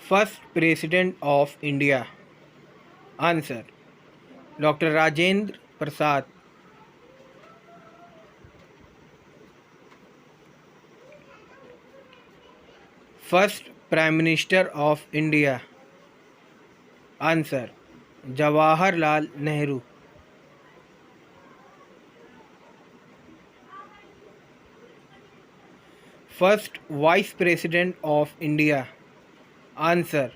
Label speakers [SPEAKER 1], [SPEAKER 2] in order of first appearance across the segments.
[SPEAKER 1] First President of India. Answer. Dr. Rajendra Prasad. First Prime Minister of India. Answer. Jawaharlal Nehru. First Vice President of India. Answer.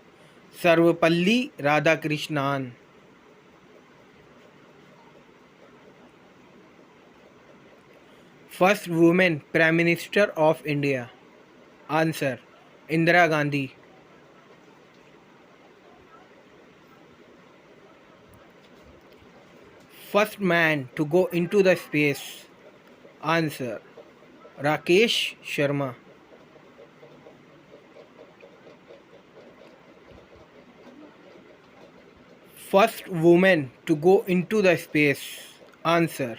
[SPEAKER 1] Sarvapalli Radhakrishnan. First woman Prime Minister of India. Answer. Indira Gandhi. First man to go into the space. Answer. Rakesh Sharma. First woman to go into the space. Answer.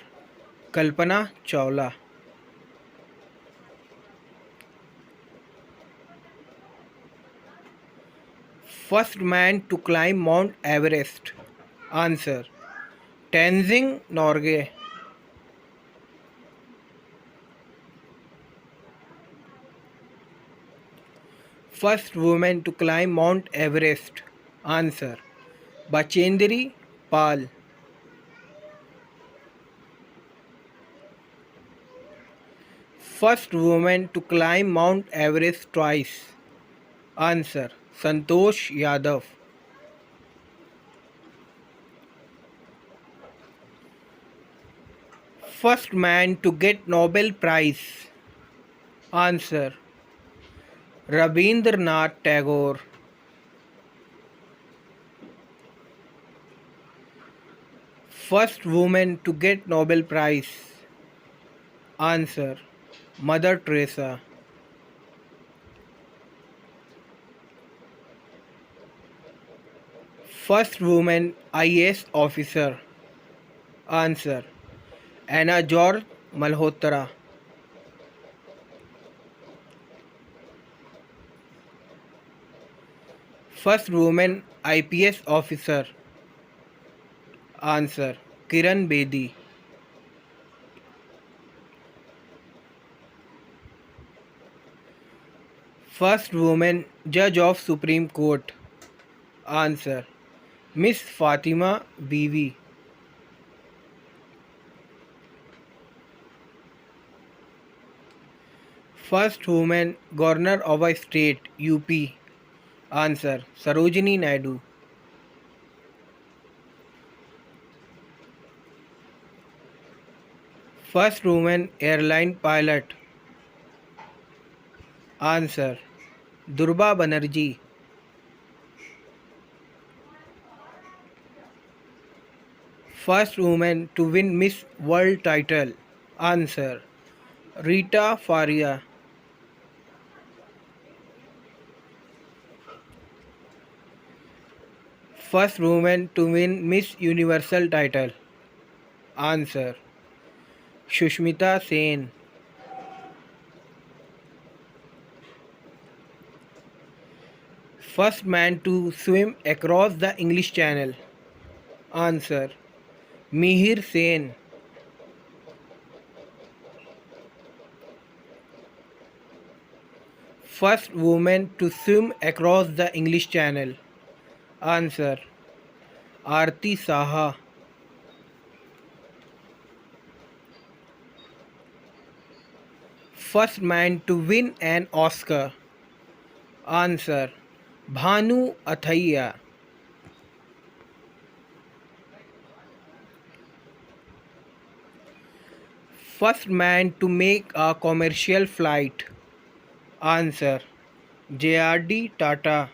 [SPEAKER 1] Kalpana Chawla. First man to climb Mount Everest. Answer. Tenzing Norgay. First woman to climb Mount Everest. Answer. Bachendri Pal. First woman to climb Mount Everest twice. Answer. Santosh Yadav. First man to get Nobel Prize. Answer. Rabindranath Tagore. First woman to get Nobel Prize. Answer. Mother Teresa. First woman IAS officer. Answer. Anna George Malhotra. First woman IPS officer. Answer. Kiran Bedi. First woman judge of Supreme Court. Answer. Miss Fatima Bibi. First woman governor of a state UP. Answer. Sarojini Naidu. First woman airline pilot. Answer. Durba Banerjee. First woman to win Miss World title. Answer. Rita Faria. First woman to win Miss Universal title. Answer. Shushmita Sen. First man to swim across the English Channel. Answer. Mihir Sen. First woman to swim across the English Channel. Answer. Aarti Saha. First man to win an Oscar. Answer. Bhanu Athaiya. First man to make a commercial flight. Answer. JRD Tata.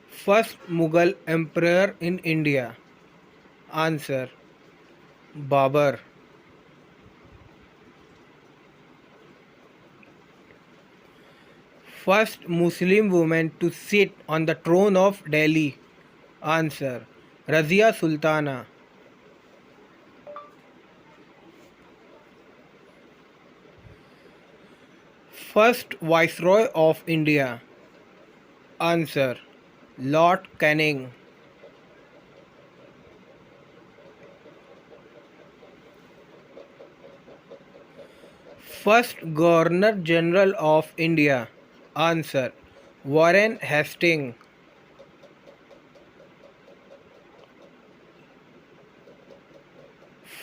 [SPEAKER 1] First Mughal emperor in India. Answer. Babur. First Muslim woman to sit on the throne of Delhi. Answer. Razia Sultana. First Viceroy of India. Answer. Lord Canning. First Governor General of India. Answer. Warren Hastings.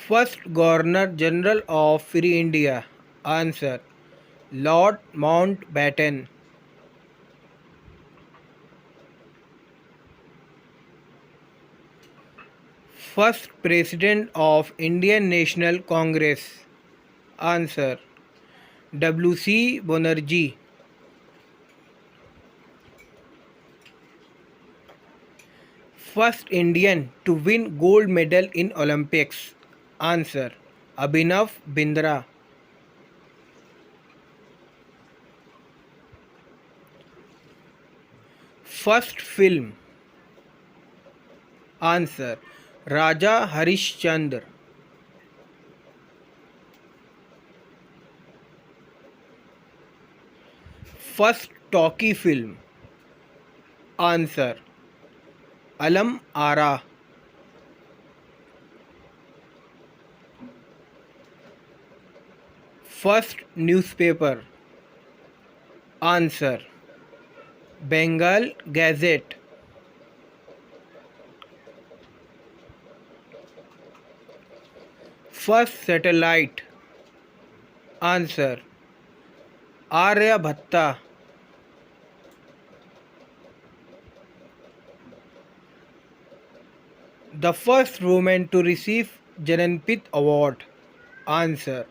[SPEAKER 1] First Governor General of Free India. Answer. Lord Mountbatten. First President of Indian National Congress. Answer. W.C. Banerjee. First Indian to win gold medal in Olympics. Answer. Abhinav Bindra. First film. Answer. Raja Harishchandra. First talkie film. Answer. Alam Ara. First newspaper. Answer. Bengal Gazette. First satellite. Answer. Aryabhatta. The first woman to receive Jananpith Award. Answer.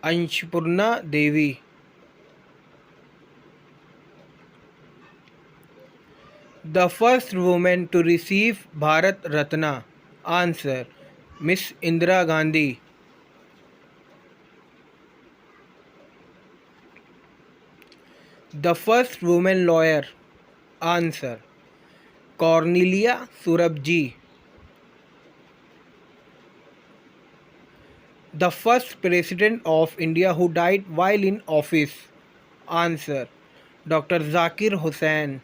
[SPEAKER 1] Anshpurna Devi. The first woman to receive Bharat Ratna. Answer. Miss Indira Gandhi. The first woman lawyer. Answer. Cornelia Surabji. The first President of India who died while in office. Answer. Dr. Zakir Hussain.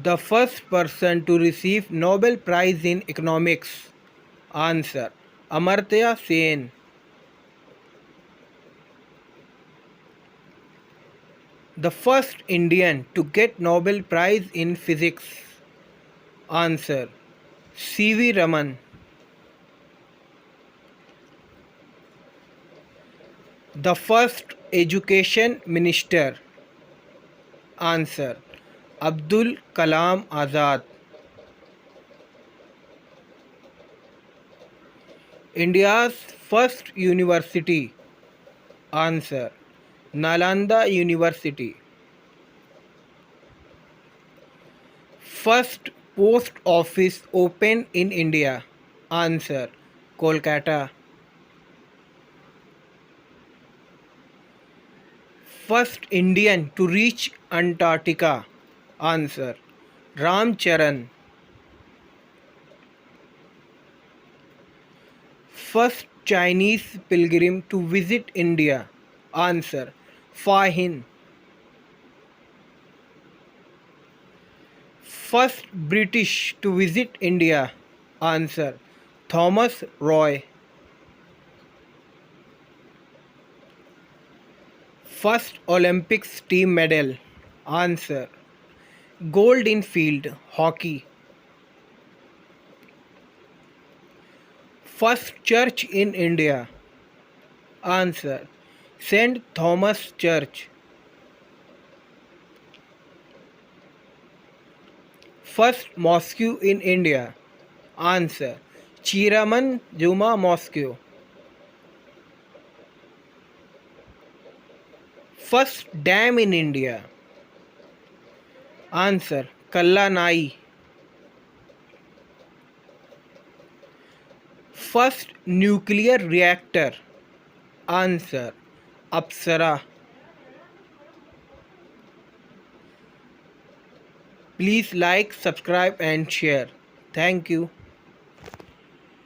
[SPEAKER 1] The first person to receive Nobel Prize in Economics. Answer. Amartya Sen. The first Indian to get Nobel Prize in Physics. Answer. C.V. Raman. The first Education Minister. Answer. Abdul Kalam Azad. India's first university. Answer. Nalanda University. First post office opened in India. Answer. Kolkata. First Indian to reach Antarctica. Answer. Ram Charan. First Chinese pilgrim to visit India. Answer. Fa Hin. First British to visit India. Answer. Thomas Roy. First Olympics team medal. Answer. Gold in field hockey. First church in India. Answer. St. Thomas Church. First mosque in India. Answer. Chiraman Juma Mosque. First dam in India. Answer. Kallanai. First nuclear reactor. Answer. Apsara. Please like, subscribe and share. Thank you.